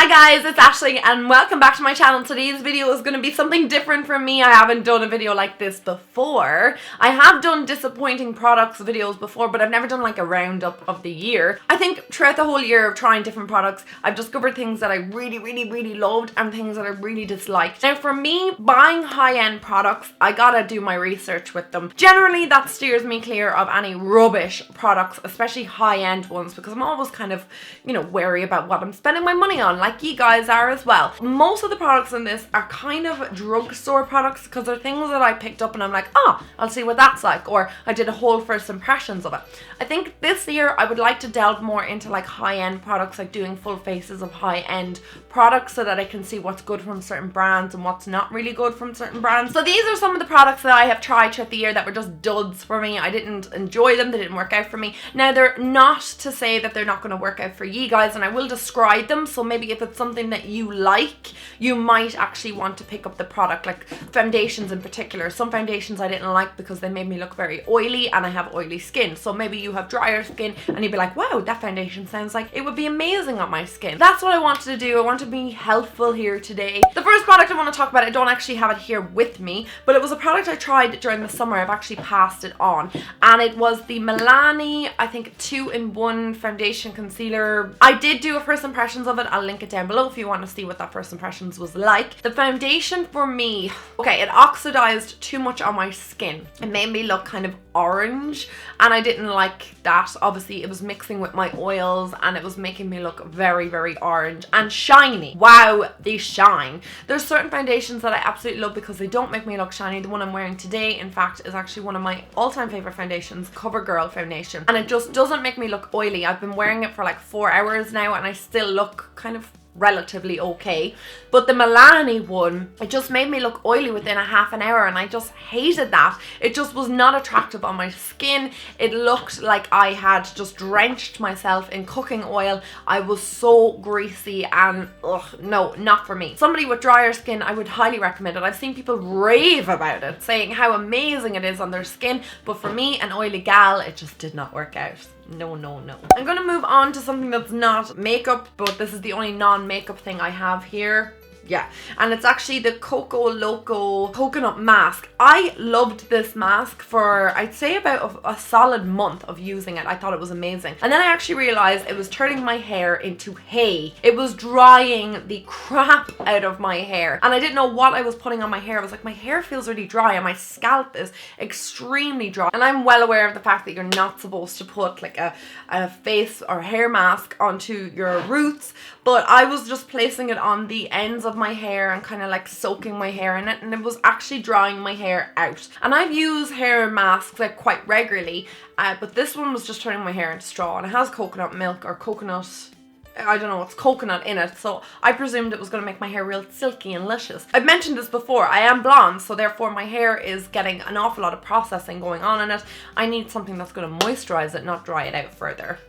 Hi guys, it's Ashley and welcome back to my channel. Today's video is going to be something different from me. I haven't done a video like this before. I have done disappointing products videos before, but I've never done like a roundup of the year. I think throughout the whole year of trying different products, I've discovered things that I really loved and things that I really disliked. Now for me, buying high-end products, I gotta do my research with them. Generally, that steers me clear of any rubbish products, especially high-end ones, because I'm always kind of, wary about what I'm spending my money on, like you guys are as well. Most of the products in this are kind of drugstore products because they're things that I picked up and I'm like, oh, I'll see what that's like, or I did a whole first impressions of it. I think this year I would like to delve more into like high-end products, like doing full faces of high-end products so that I can see what's good from certain brands and what's not really good from certain brands. So these are some of the products that I have tried throughout the year that were just duds for me. I didn't enjoy them, they didn't work out for me. Now they're not to say that they're not going to work out for you guys, and I will describe them, so maybe if it's something that you like, you might actually want to pick up the product. Like foundations in particular, some foundations I didn't like because they made me look very oily and I have oily skin. So maybe you have drier skin and you'd be like, wow, that foundation sounds like it would be amazing on my skin. That's what I wanted to do. I want to be helpful here today. The first product I want to talk about, I don't actually have it here with me, but it was a product I tried during the summer. I've actually passed it on, and it was the Milani, I think 2-in-1 foundation concealer. I did do a first impressions of it. I'll link it down below if you want to see what that first impressions was like. The foundation for me, okay, it oxidized too much on my skin. It made me look kind of orange and I didn't like that. Obviously it was mixing with my oils and it was making me look very orange and shiny. Wow, they shine. There's certain foundations that I absolutely love because they don't make me look shiny. The one I'm wearing today, in fact, is actually one of my all-time favorite foundations, CoverGirl foundation, and it just doesn't make me look oily. I've been wearing it for like 4 hours now and I still look kind of relatively okay. But the Milani one, it just made me look oily within a half an hour and I just hated that. It just was not attractive on my skin. It looked like I had just drenched myself in cooking oil. I was so greasy and no, not for me. Somebody with drier skin, I would highly recommend it. I've seen people rave about it, saying how amazing it is on their skin, but for me, an oily gal, it just did not work out. No. I'm gonna move on to something that's not makeup, but this is the only non-makeup thing I have here. Yeah, and it's actually the Coco Loco coconut mask. I loved this mask for, I'd say, about a solid month of using it. I thought it was amazing. And then I actually realized it was turning my hair into hay. It was drying the crap out of my hair. And I didn't know what I was putting on my hair. I was like, my hair feels really dry and my scalp is extremely dry. And I'm well aware of the fact that you're not supposed to put like a face or hair mask onto your roots. But I was just placing it on the ends of my hair and kind of like soaking my hair in it, and it was actually drying my hair out. And I've used hair masks like quite regularly, but this one was just turning my hair into straw, and it has coconut milk or coconut, I don't know what's coconut in it, so I presumed it was going to make my hair real silky and luscious. I've mentioned this before, I am blonde, so therefore my hair is getting an awful lot of processing going on in it. I need something that's going to moisturize it, not dry it out further.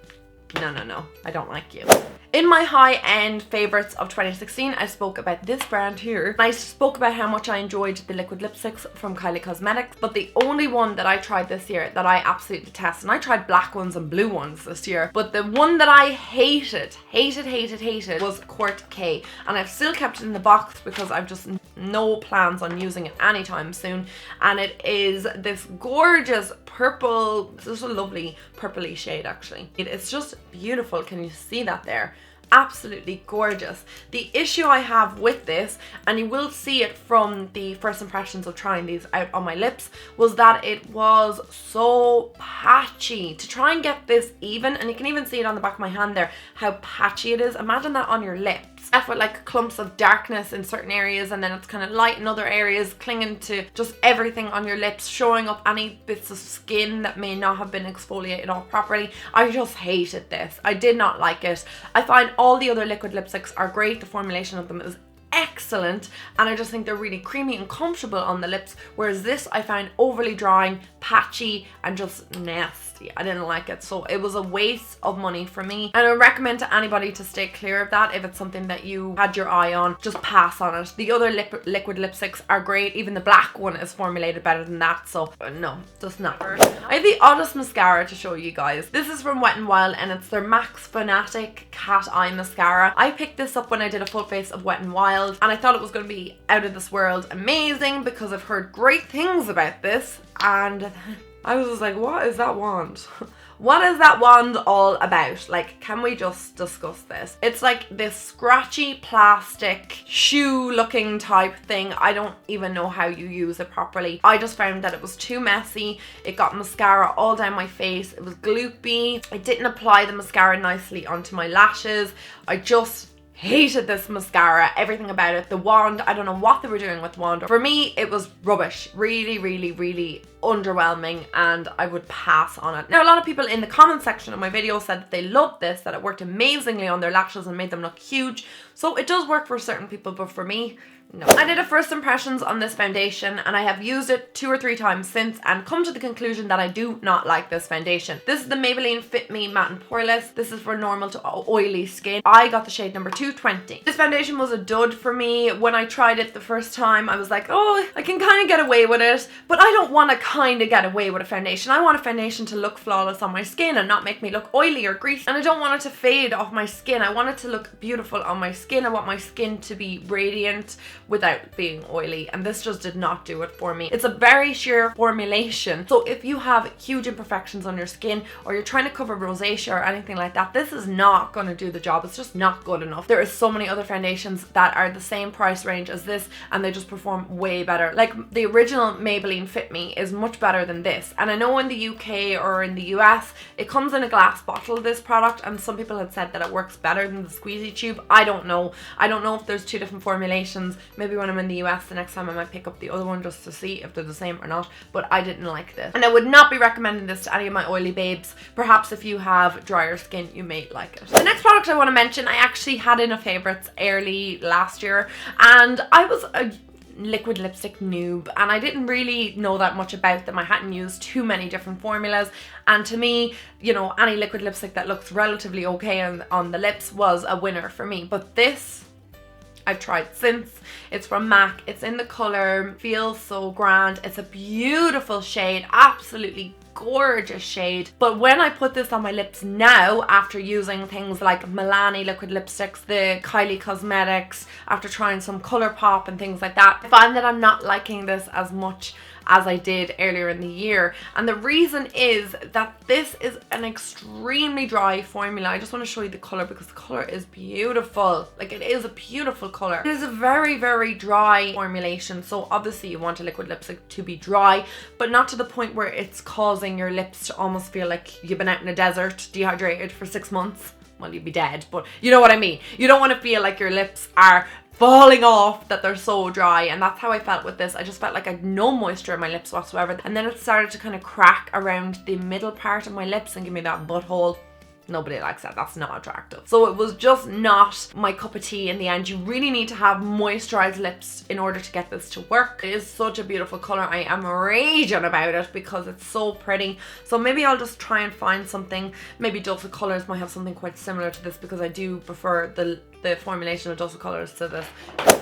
No, I don't like you. In my high-end favorites of 2016, I spoke about this brand here. I spoke about how much I enjoyed the liquid lipsticks from Kylie Cosmetics, but the only one that I tried this year that I absolutely detest, and I tried black ones and blue ones this year, but the one that I hated was Kourt K, and I've still kept it in the box because I've just no plans on using it anytime soon. And it is this gorgeous purple, this is a lovely purpley shade actually. It's just beautiful. Can you see that there? Absolutely gorgeous. The issue I have with this, and you will see it from the first impressions of trying these out on my lips, was that it was so patchy. To try and get this even, and you can even see it on the back of my hand there, how patchy it is. Imagine that on your lips. Left with like clumps of darkness in certain areas and then it's kind of light in other areas, clinging to just everything on your lips, showing up any bits of skin that may not have been exfoliated off properly. I just hated this. I did not like it. I find all the other liquid lipsticks are great. The formulation of them is excellent, and I just think they're really creamy and comfortable on the lips, whereas this I found overly drying, patchy, and just nasty. I didn't like it, so it was a waste of money for me, and I recommend to anybody to stay clear of that. If it's something that you had your eye on, just pass on it. The other liquid lipsticks are great. Even the black one is formulated better than that, so no, just not. I have the oddest mascara to show you guys. This is from Wet n Wild, and it's their Max Fanatic Cat Eye Mascara. I picked this up when I did a full face of Wet n Wild, and I thought it was going to be out of this world amazing because I've heard great things about this, and I was just like, what is that wand? What is that wand all about? Like, can we just discuss this? It's like this scratchy plastic shoe looking type thing. I don't even know how you use it properly. I just found that it was too messy. It got mascara all down my face. It was gloopy. I didn't apply the mascara nicely onto my lashes. I just hated this mascara, everything about it. The wand, I don't know what they were doing with the wand. For me, it was rubbish. Really, really, really underwhelming, and I would pass on it. Now, a lot of people in the comment section of my video said that they loved this, that it worked amazingly on their lashes and made them look huge. So it does work for certain people, but for me, no. I did a first impressions on this foundation, and I have used it 2 or 3 times since and come to the conclusion that I do not like this foundation. This is the Maybelline Fit Me Matte and Poreless. This is for normal to oily skin. I got the shade number 220. This foundation was a dud for me. When I tried it the first time, I was like, oh, I can kind of get away with it, but I don't want to kind of get away with a foundation. I want a foundation to look flawless on my skin and not make me look oily or greasy, and I don't want it to fade off my skin. I want it to look beautiful on my skin. I want my skin to be radiant without being oily, and this just did not do it for me. It's a very sheer formulation, so if you have huge imperfections on your skin or you're trying to cover rosacea or anything like that, this is not going to do the job. It's just not good enough. There are so many other foundations that are the same price range as this, and they just perform way better. Like the original Maybelline Fit Me is much better than this, and I know in the UK or in the US it comes in a glass bottle, this product, and some people had said that it works better than the squeezy tube. I don't know if there's 2 different formulations. Maybe when I'm in the US the next time I might pick up the other one just to see if they're the same or not, but I didn't like this, and I would not be recommending this to any of my oily babes. Perhaps if you have drier skin you may like it. The next product I want to mention, I actually had in a favorites early last year, and I was a liquid lipstick noob, and I didn't really know that much about them. I hadn't used too many different formulas, and to me, you know, any liquid lipstick that looks relatively okay on the lips was a winner for me. But this I've tried since. It's from MAC. It's in the color Feels So Grand. It's a beautiful shade, absolutely gorgeous shade. But when I put this on my lips now, after using things like Milani liquid lipsticks, the Kylie cosmetics, after trying some ColourPop and things like that, I find that I'm not liking this as much as I did earlier in the year. And the reason is that this is an extremely dry formula. I just want to show you the color because the color is beautiful. Like, it is a beautiful color. It is a very, very dry formulation. So obviously you want a liquid lipstick to be dry, but not to the point where it's causing your lips to almost feel like you've been out in a desert, dehydrated for 6 months. Well, you'd be dead, but you know what I mean. You don't want to feel like your lips are falling off, that they're so dry, and that's how I felt with this. I just felt like I had no moisture in my lips whatsoever, and then it started to kind of crack around the middle part of my lips and give me that butthole. Nobody likes that. That's not attractive. So it was just not my cup of tea in the end. You really need to have moisturized lips in order to get this to work. It is such a beautiful color. I am raging about it because it's so pretty. So maybe I'll just try and find something. Maybe Dulce Colors might have something quite similar to this, because I do prefer the formulation of Dulce Colors to this.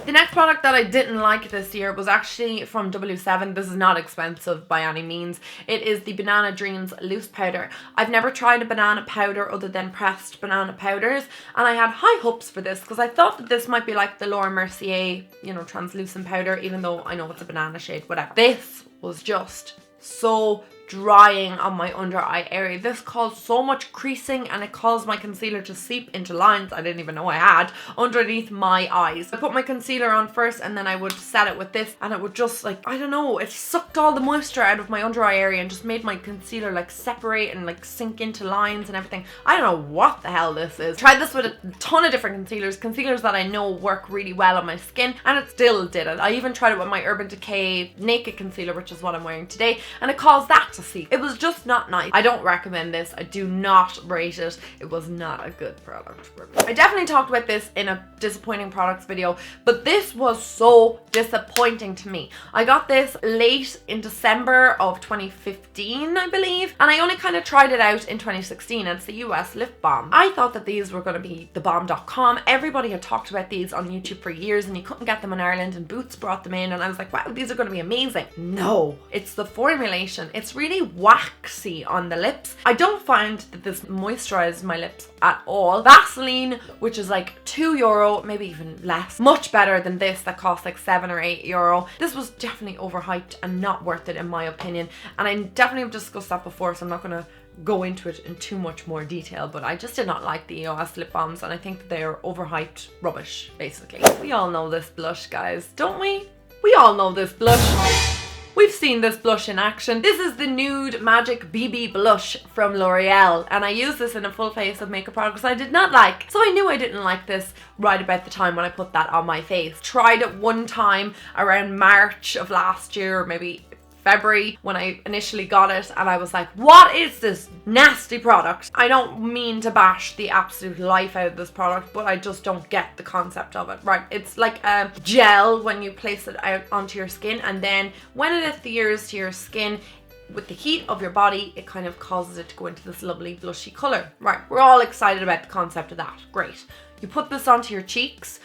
The next product that I didn't like this year was actually from W7. This is not expensive by any means. It is the Banana Dreams Loose Powder. I've never tried a banana powder other than pressed banana powders, and I had high hopes for this because I thought that this might be like the Laura Mercier, you know, translucent powder, even though I know it's a banana shade, whatever. This was just so drying on my under eye area. This caused so much creasing, and it caused my concealer to seep into lines I didn't even know I had underneath my eyes. I put my concealer on first, and then I would set it with this, and it would just, like, I don't know, it sucked all the moisture out of my under eye area and just made my concealer like separate and like sink into lines and everything. I don't know what the hell this is. Tried this with a ton of different concealers that I know work really well on my skin, and it still didn't. I even tried it with my Urban Decay Naked Concealer, which is what I'm wearing today, and it caused that to to see. It was just not nice. I don't recommend this. I do not rate it. It was not a good product for me. I definitely talked about this in a disappointing products video, but this was so disappointing to me. I got this late in December of 2015, I believe, and I only kind of tried it out in 2016. It's the US lip balm. I thought that these were going to be thebomb.com. Everybody had talked about these on YouTube for years and you couldn't get them in Ireland, and Boots brought them in and I was like, wow, these are going to be amazing. No, it's the formulation. It's really waxy on the lips. I don't find that this moisturizes my lips at all. Vaseline, which is like €2, maybe even less, much better than this that costs like €7 or €8. This was definitely overhyped and not worth it in my opinion, and I definitely have discussed that before, so I'm not going to go into it in too much more detail, but I just did not like the EOS lip balms and I think they're overhyped rubbish, basically. We all know this blush, guys, don't we? We all know this blush. We've seen this blush in action. This is the Nude Magic BB Blush from L'Oreal, and I used this in a full face of makeup products I did not like. So I knew I didn't like this right about the time when I put that on my face. Tried it one time around March of last year, or maybe February when I initially got it, and I was like, what is this nasty product? I don't mean to bash the absolute life out of this product, but I just don't get the concept of it, right? It's like a gel when you place it out onto your skin, and then when it adheres to your skin with the heat of your body, it kind of causes it to go into this lovely blushy color. Right, we're all excited about the concept of that. Great. You put this onto your cheeks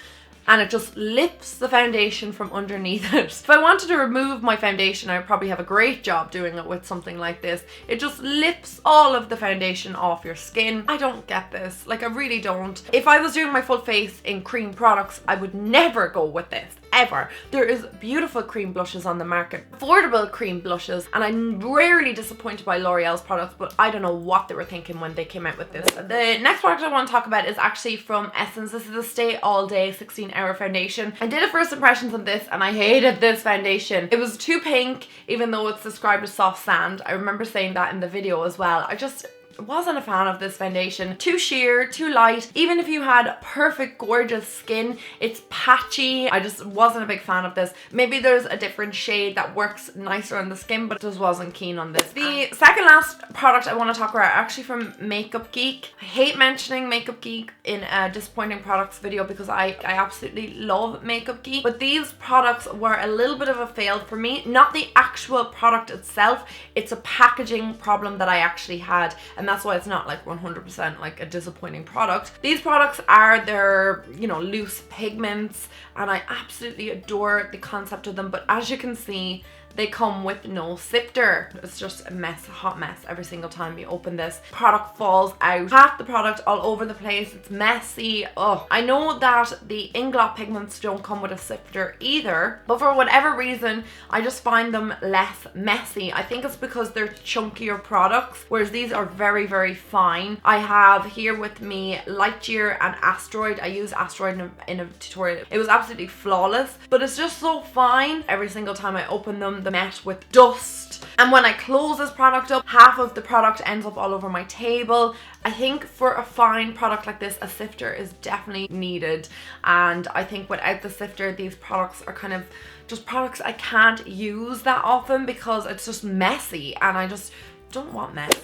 and it just lifts the foundation from underneath it. If I wanted to remove my foundation, I would probably have a great job doing it with something like this. It just lifts all of the foundation off your skin. I don't get this, like I really don't. If I was doing my full face in cream products, I would never go with this, ever. There is beautiful cream blushes on the market, affordable cream blushes, and I'm rarely disappointed by L'Oreal's products, but I don't know what they were thinking when they came out with this. The next product I want to talk about is actually from Essence. This is a Stay All Day 16-hour foundation. I did a first impressions on this and I hated this foundation. It was too pink, even though it's described as soft sand. I remember saying that in the video as well. I just wasn't a fan of this foundation. Too sheer, too light. Even if you had perfect gorgeous skin, it's patchy. I just wasn't a big fan of this. Maybe there's a different shade that works nicer on the skin, but just wasn't keen on this. The second last product I want to talk about actually from Makeup Geek. I hate mentioning Makeup Geek in a disappointing products video because I absolutely love Makeup Geek, but these products were a little bit of a fail for me. Not the actual product itself, it's a packaging problem that I actually had, and that's why it's not like 100% like a disappointing product. These products are their, you know, loose pigments, and I absolutely adore the concept of them, but as you can see, they come with no sifter. It's just a mess, a hot mess every single time you open this. Product falls out. Half the product all over the place. It's messy. Oh, I know that the Inglot pigments don't come with a sifter either, but for whatever reason, I just find them less messy. I think it's because they're chunkier products, whereas these are very, very fine. I have here with me Lightyear and Asteroid. I used Asteroid in a tutorial. It was absolutely flawless, but it's just so fine. Every single time I open them, they're met with dust, and when I close this product up, half of the product ends up all over my table. I think for a fine product like this, a sifter is definitely needed, and I think without the sifter, these products are kind of just products I can't use that often because it's just messy, and I just don't want mess.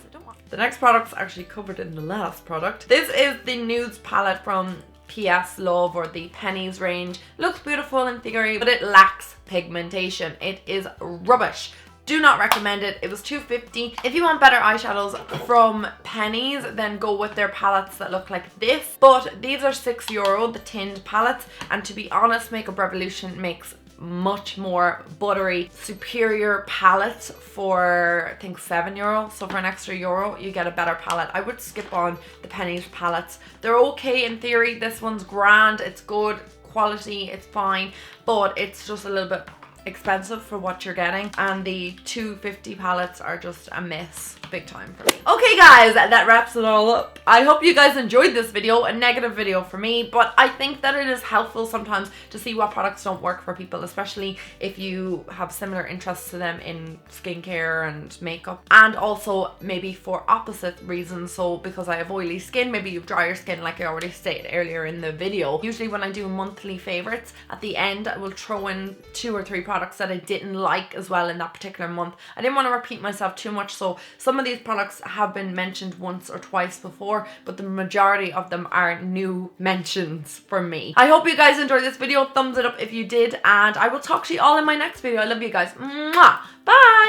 The next product's actually covered in the last product. This is the Nudes palette from PS Love, or the Pennies range. Looks beautiful in theory, but it lacks pigmentation. It is rubbish. Do not recommend it. It was $2.50. If you want better eyeshadows from Pennies, then go with their palettes that look like this. But these are €6, the tinned palettes, and to be honest, Makeup Revolution makes much more buttery, superior palette for I think €7. So for an extra euro, you get a better palette. I would skip on the Pennies palettes. They're okay in theory. This one's grand. It's good quality. It's fine, but it's just a little bit expensive for what you're getting, and the $2.50 palettes are just a miss big time for me. Okay guys, that wraps it all up. I hope you guys enjoyed this video, a negative video for me, but I think that it is helpful sometimes to see what products don't work for people, especially if you have similar interests to them in skincare and makeup, and also maybe for opposite reasons. So because I have oily skin, maybe you have drier skin, like I already stated earlier in the video. Usually when I do monthly favorites, at the end I will throw in 2 or 3 products products that I didn't like as well in that particular month. I didn't want to repeat myself too much, so some of these products have been mentioned once or twice before, but the majority of them are new mentions for me. I hope you guys enjoyed this video. Thumbs it up if you did, and I will talk to you all in my next video. I love you guys. Mwah! Bye!